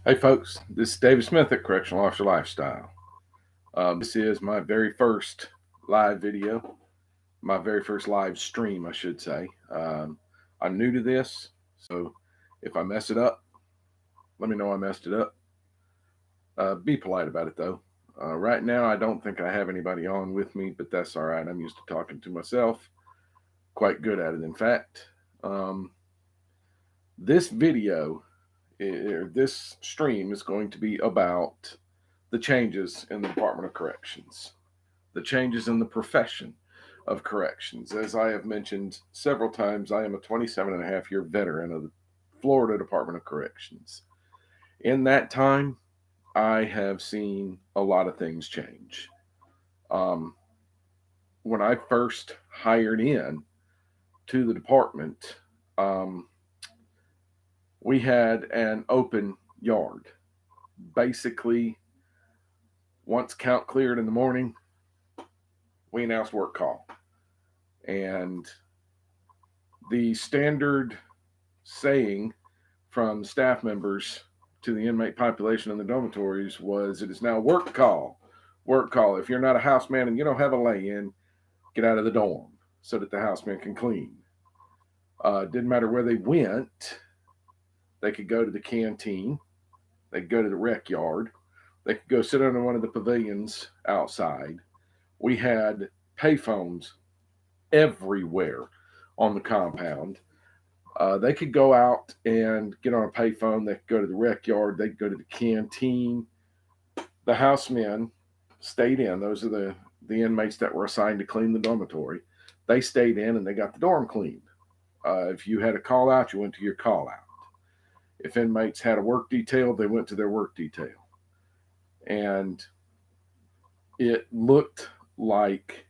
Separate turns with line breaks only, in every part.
Hey, folks, this is David Smith at Correctional Officer Lifestyle. This is my very first live video, my very first live stream, I should say. I'm new to this, so if I mess it up, let me know I messed it up. Be polite about it, though. Right now, I don't think I have anybody on with me, but that's all right. I'm used to talking to myself, quite good at it, in fact. Um, this video, this stream is going to be about the changes in the Department of Corrections, the changes in the profession of corrections. As I have mentioned several times, I am a 27 and a half year veteran of the Florida Department of Corrections. In that time, I have seen a lot of things change. Um, when I first hired in to the department, um, we had an open yard. Basically, once count cleared in the morning, we announced work call. And the standard saying from staff members to the inmate population in the dormitories was, "It is now work call. Work call. If you're not a houseman and you don't have a lay in, get out of the dorm so that the houseman can clean." Didn't matter where they went, they could go to the canteen, they could go to the rec yard, they could go sit under one of the pavilions outside. We had payphones everywhere on the compound. They could go out and get on a payphone. They could go to the rec yard. They could go to the canteen. The housemen stayed in. Those are the inmates that were assigned to clean the dormitory. They stayed in and they got the dorm cleaned. If you had a call out, you went to your call out. If inmates had a work detail, they went to their work detail. And it looked like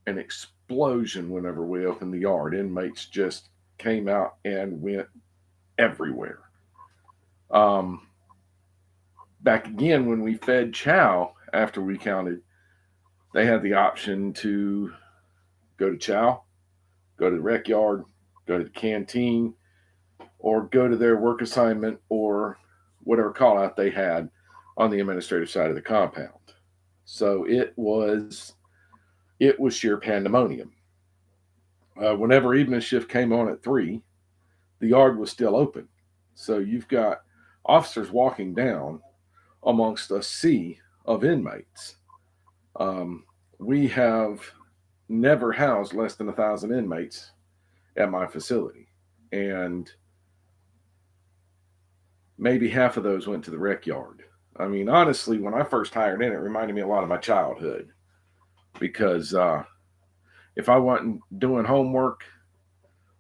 an explosion whenever we opened the yard. Inmates just came out and went everywhere. Um, Back again when we fed chow after we counted, they had the option to go to chow, go to the rec yard, go to the canteen, or go to their work assignment or whatever call out they had on the administrative side of the compound. So it was sheer pandemonium. Whenever evening shift came on at 3, the yard was still open. So you've got officers walking down amongst a sea of inmates. Um, we have never housed less than 1,000 inmates at my facility, and maybe half of those went to the rec yard. I mean, honestly, when I first hired in, it reminded me a lot of my childhood because if I wasn't doing homework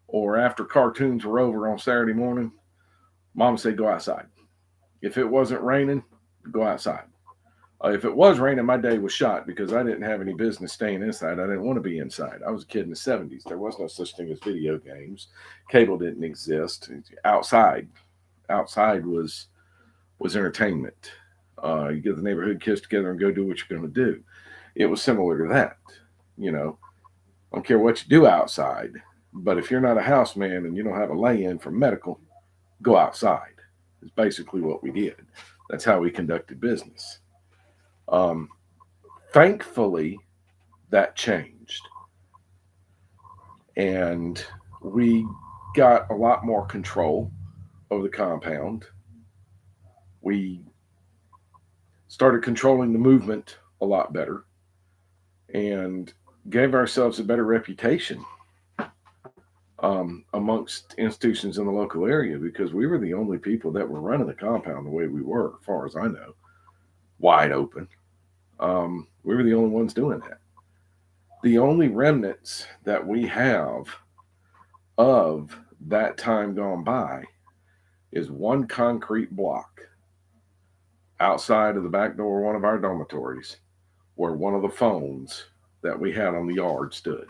or after cartoons were over on Saturday morning, mom would say, "Go outside." If it wasn't raining, go outside. If it was raining, my day was shot because I didn't have any business staying inside. I didn't want to be inside. I was a kid in the 70s. There was no such thing as video games. Cable didn't exist. Outside was entertainment. You get the neighborhood kids together and go do what you're going to do. It was similar to that. You know, I don't care what you do outside, but if you're not a houseman and you don't have a lay-in for medical, go outside. It's basically what we did. That's how we conducted business. Um, Thankfully, that changed, and we got a lot more control over the compound. We started controlling the movement a lot better and gave ourselves a better reputation amongst institutions in the local area because we were the only people that were running the compound the way we were, as far as I know, wide open. We were the only ones doing that. The only remnants that we have of that time gone by is one concrete block outside of the back door of one of our dormitories where one of the phones that we had on the yard stood.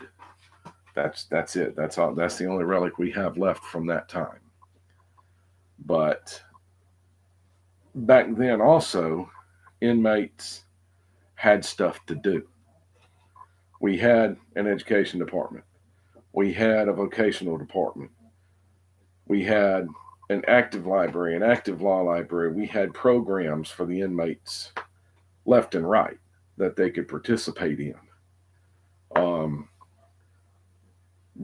That's it. That's all. That's the only relic we have left from that time. But back then, also, inmates had stuff to do. We had an education department. We had a vocational department. We had an active library, an active law library. We had programs for the inmates left and right that they could participate in. Um,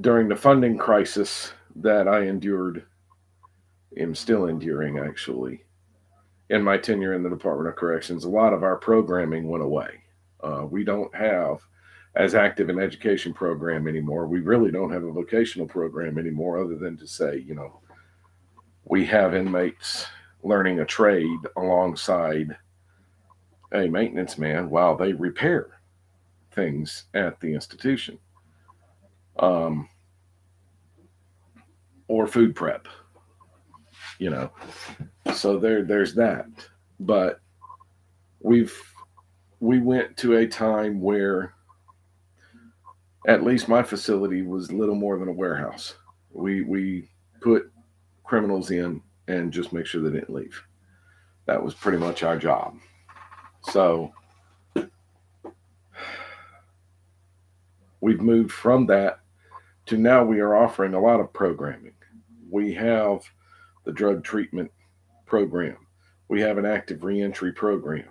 During the funding crisis that I endured, am still enduring actually, in my tenure in the Department of Corrections, a lot of our programming went away. We don't have as active an education program anymore. We really don't have a vocational program anymore, other than to say, we have inmates learning a trade alongside a maintenance man while they repair things at the institution, um, or food prep, you know. So there's that. But we've we went to a time where at least my facility was little more than a warehouse. We put criminals in and just make sure they didn't leave. That was pretty much our job. So we've moved from that to now we are offering a lot of programming. We have the drug treatment program. We have an active reentry program.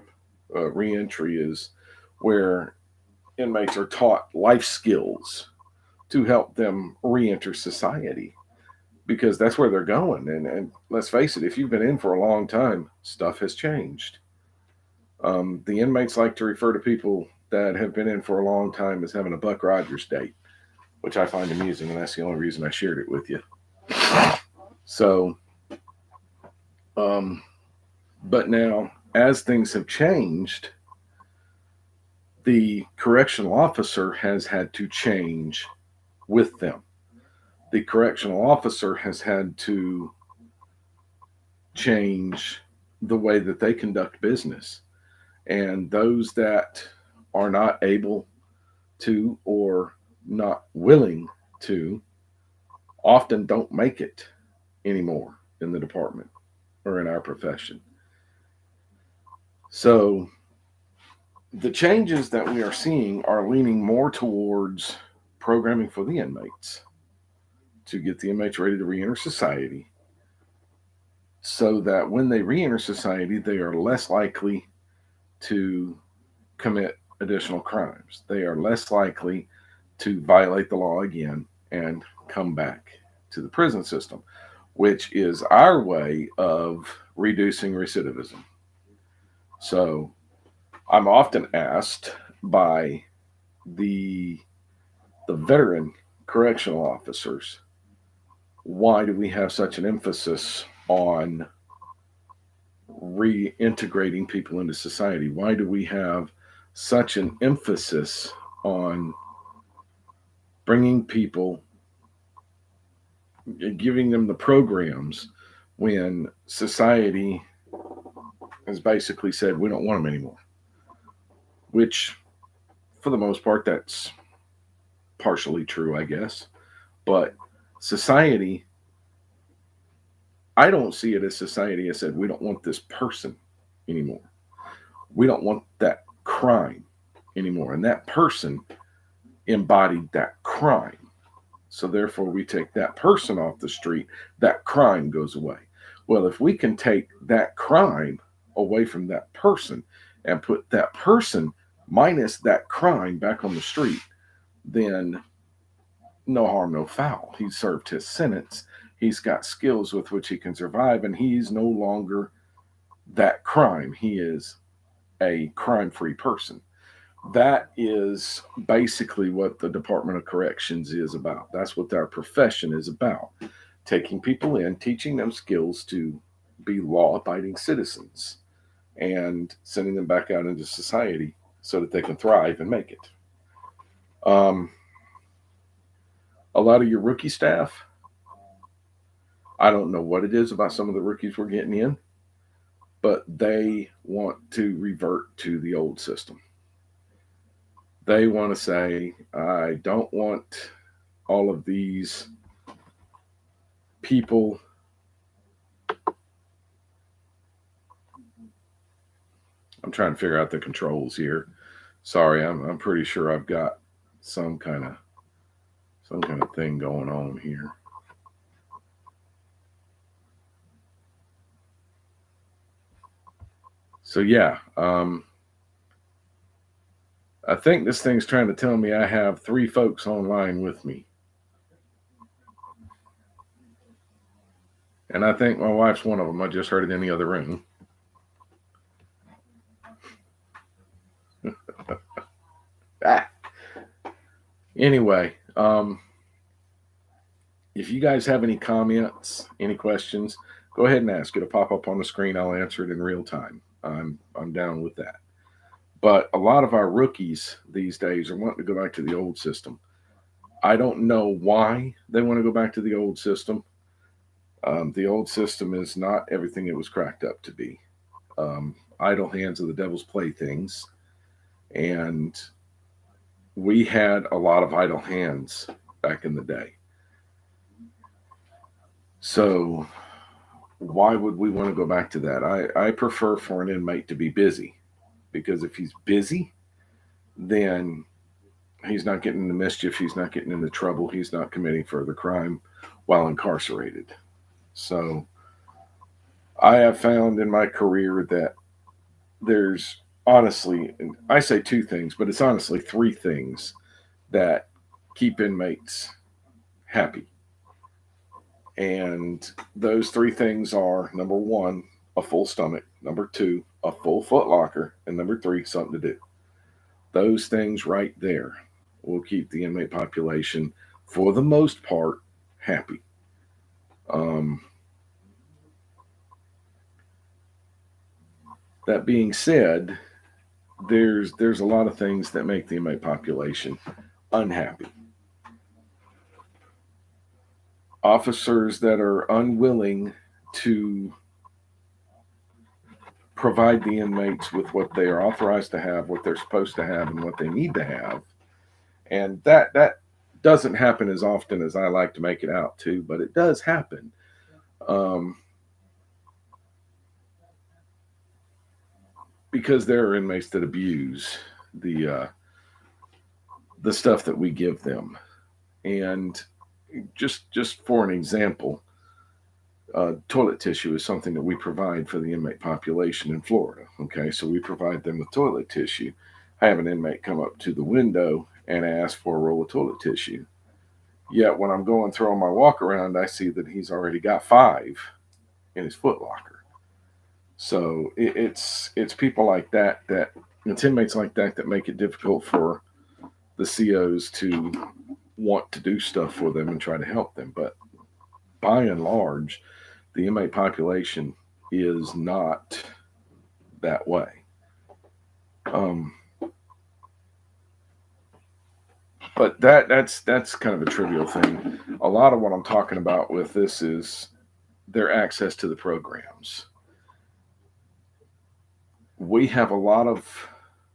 Reentry is where inmates are taught life skills to help them reenter society because that's where they're going. And let's face it, if you've been in for a long time, stuff has changed. The inmates like to refer to people that have been in for a long time as having a Buck Rogers date, which I find amusing, and that's the only reason I shared it with you. So, um, but now, as things have changed, the correctional officer has had to change with them. The correctional officer has had to change the way that they conduct business. And those that are not able to or not willing to often don't make it anymore in the department or in our profession. So the changes that we are seeing are leaning more towards programming for the inmates to get the inmates ready to reenter society so that when they reenter society, they are less likely to commit additional crimes. They are less likely to violate the law again and come back to the prison system, which is our way of reducing recidivism. So I'm often asked by the veteran correctional officers, why do we have such an emphasis on reintegrating people into society? Why do we have such an emphasis on bringing people, giving them the programs when society has basically said we don't want them anymore? Which, for the most part, that's partially true, I guess. But society, I don't see it as society has said we don't want this person anymore. We don't want that crime anymore. And that person embodied that crime. So therefore, we take that person off the street, that crime goes away. Well, if we can take that crime away from that person and put that person minus that crime back on the street, then no harm, no foul. He served his sentence. He's got skills with which he can survive, and he's no longer that crime. He is a crime free person. That is basically what the Department of Corrections is about. That's what our profession is about. Taking people in, teaching them skills to be law abiding citizens, and sending them back out into society so that they can thrive and make it. A lot of your rookie staff, I don't know what it is about some of the rookies we're getting in, but they want to revert to the old system. They want to say, I don't want all of these people. I'm trying to figure out the controls here. Sorry, I'm pretty sure I've got some kind of thing going on here. So yeah, I think this thing's trying to tell me I have three folks online with me, and I think my wife's one of them. I just heard it in the other room. Ah. Anyway, if you guys have any comments, any questions, go ahead and ask. It'll pop up on the screen. I'll answer it in real time. I'm down with that. But a lot of our rookies these days are wanting to go back to the old system. I don't know why they want to go back to the old system. The old system is not everything it was cracked up to be. Idle hands are the devil's playthings, and we had a lot of idle hands back in the day. So why would we want to go back to that? I prefer for an inmate to be busy, because if he's busy, then he's not getting into mischief, he's not getting into trouble, he's not committing further crime while incarcerated. So I have found in my career that there's honestly, and I say two things, but it's honestly three things that keep inmates happy. And those three things are: number one, a full stomach; number two, a full foot locker; and number three, something to do. Those things right there will keep the inmate population, for the most part, happy. Um, that being said, there's a lot of things that make the inmate population unhappy. Officers that are unwilling to provide the inmates with what they are authorized to have, what they're supposed to have, and what they need to have. And that doesn't happen as often as I like to make it out to, but it does happen. Um, because there are inmates that abuse the the stuff that we give them. And just for an example, toilet tissue is something that we provide for the inmate population in Florida. Okay, so we provide them with toilet tissue. I have an inmate come up to the window and ask for a roll of toilet tissue. Yet when I'm going through on my walk around, I see that he's already got five in his foot locker. So it's people like that it's inmates like that make it difficult for the COs to want to do stuff for them and try to help them. But by and large, the inmate population is not that way. Um, but that's kind of a trivial thing. A lot of what I'm talking about with this is their access to the programs. We have a lot of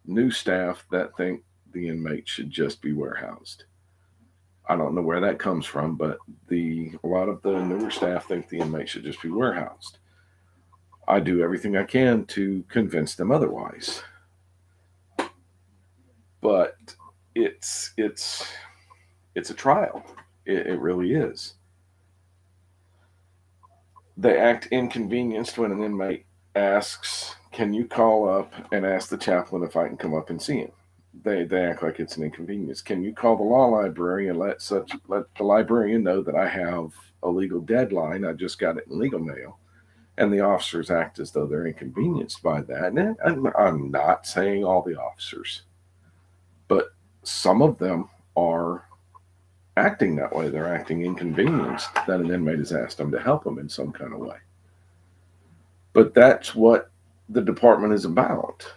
new staff that think the inmates should just be warehoused. I don't know where that comes from, but a lot of the newer staff think the inmates should just be warehoused. I do everything I can to convince them otherwise. But it's a trial. It really is. They act inconvenienced when an inmate asks, "Can you call up and ask the chaplain if I can come up and see him?" They act like it's an inconvenience. "Can you call the law library and let the librarian know that I have a legal deadline? I just got it in legal mail." And the officers act as though they're inconvenienced by that. And I'm not saying all the officers, but some of them are acting that way. They're acting inconvenienced that an inmate has asked them to help them in some kind of way. But that's what the department is about.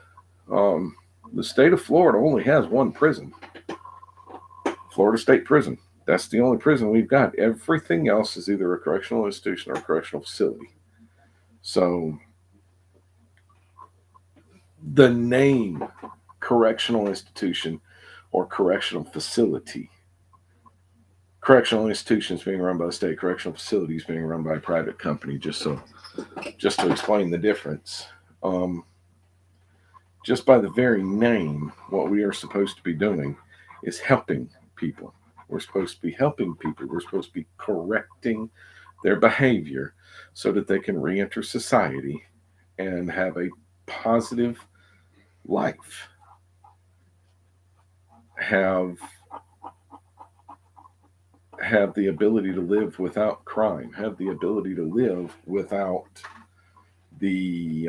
The state of Florida only has one prison, Florida State Prison. That's the only prison we've got. Everything else is either a correctional institution or a correctional facility. So the name correctional institution or correctional facility, correctional institutions being run by the state, correctional facilities being run by a private company, just to explain the difference. Just by the very name, what we are supposed to be doing is helping people. We're supposed to be helping people. We're supposed to be correcting their behavior so that they can reenter society and have a positive life, have the ability to live without crime, have the ability to live without the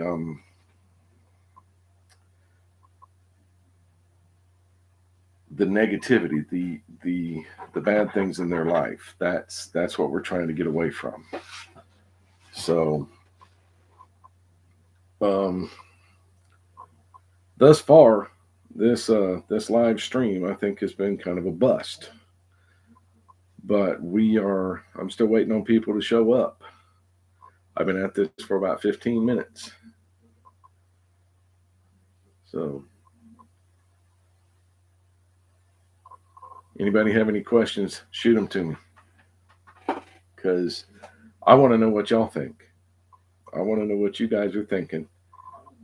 negativity, the bad things in their life. That's what we're trying to get away from. So, um, thus far, this live stream I think has been kind of a bust. But I'm still waiting on people to show up. I've been at this for about 15 minutes. So, anybody have any questions, shoot them to me. Because I want to know what y'all think. I want to know what you guys are thinking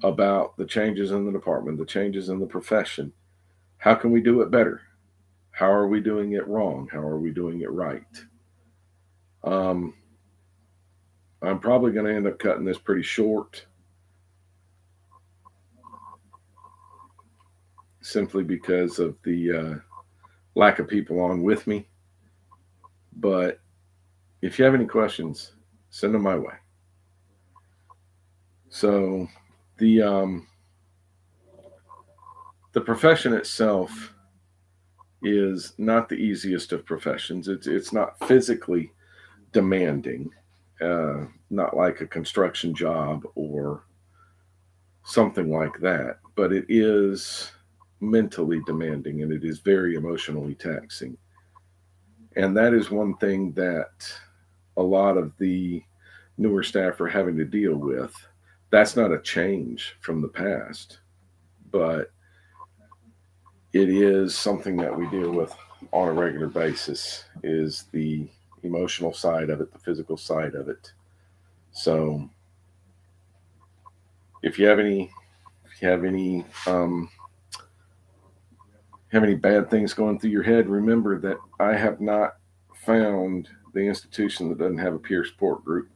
about the changes in the department, the changes in the profession. How can we do it better? How are we doing it wrong? How are we doing it right? I'm probably going to end up cutting this pretty short, simply because of the lack of people on with me. But if you have any questions, send them my way. So the profession itself is not the easiest of professions. It's not physically demanding, not like a construction job or something like that, but it is mentally demanding and it is very emotionally taxing. And that is one thing that a lot of the newer staff are having to deal with. That's not a change from the past, but it is something that we deal with on a regular basis, is the emotional side of it, the physical side of it. So if you have any bad things going through your head, remember that I have not found the institution that doesn't have a peer support group.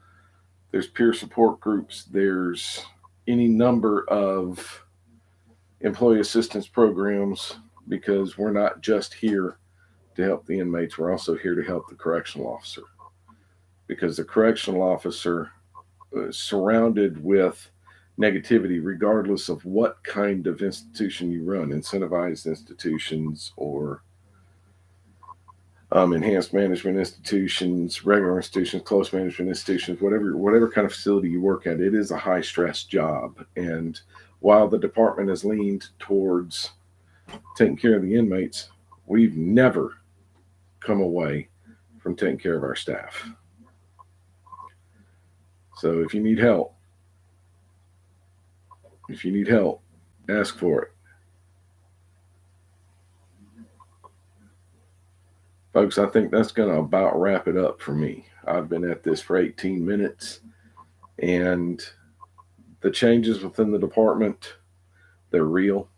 There's peer support groups. There's any number of employee assistance programs, because we're not just here to help the inmates. We're also here to help the correctional officer, because the correctional officer is surrounded with negativity regardless of what kind of institution you run, incentivized institutions or enhanced management institutions, regular institutions, close management institutions, whatever kind of facility you work at. It is a high stress job. And while the department has leaned towards taking care of the inmates, we've never come away from taking care of our staff. So if you need help, ask for it. Folks, I think that's going to about wrap it up for me. I've been at this for 18 minutes, and the changes within the department, they're real.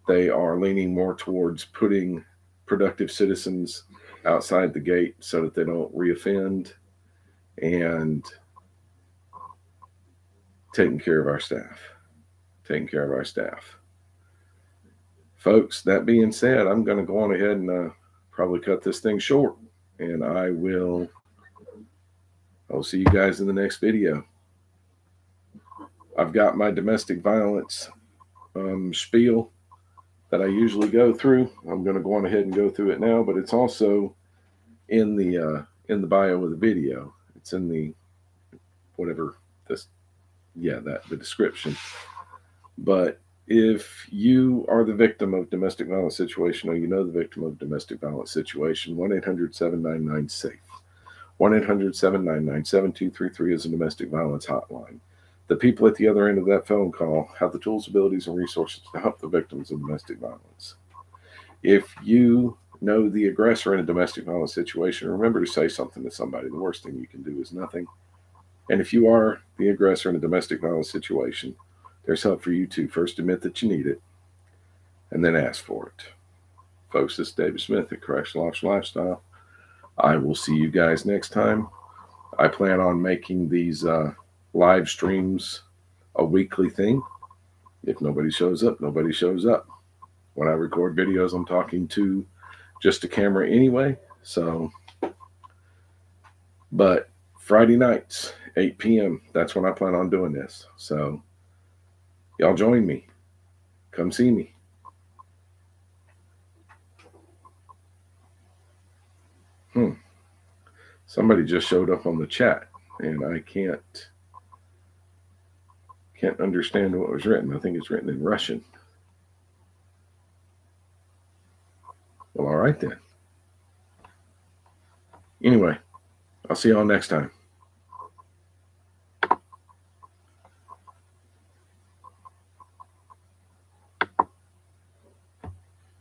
They are leaning more towards putting productive citizens outside the gate so that they don't reoffend, and taking care of our staff. Folks, that being said, I'm going to go on ahead and probably cut this thing short, and I'll see you guys in the next video. I've got my domestic violence spiel that I usually go through. I'm going to go on ahead and go through it now, but it's also in the bio of the video. It's in the the description. But if you are the victim of domestic violence situation, or you know the victim of domestic violence situation, 1-800-799-SAFE. 1-800-799-7233 is a domestic violence hotline. The people at the other end of that phone call have the tools, abilities, and resources to help the victims of domestic violence. If you know the aggressor in a domestic violence situation, remember to say something to somebody. The worst thing you can do is nothing. And if you are the aggressor in a domestic violence situation, there's help for you to first admit that you need it and then ask for it. Folks, this is David Smith at Correctional Officer Lifestyle. I will see you guys next time. I plan on making these live streams a weekly thing. If nobody shows up, nobody shows up. When I record videos, I'm talking to just a camera anyway. So, but Friday nights, 8 p.m., that's when I plan on doing this. So, y'all join me. Come see me. Somebody just showed up on the chat, and I can't understand what was written. I think it's written in Russian. Well, all right then. Anyway, I'll see y'all next time.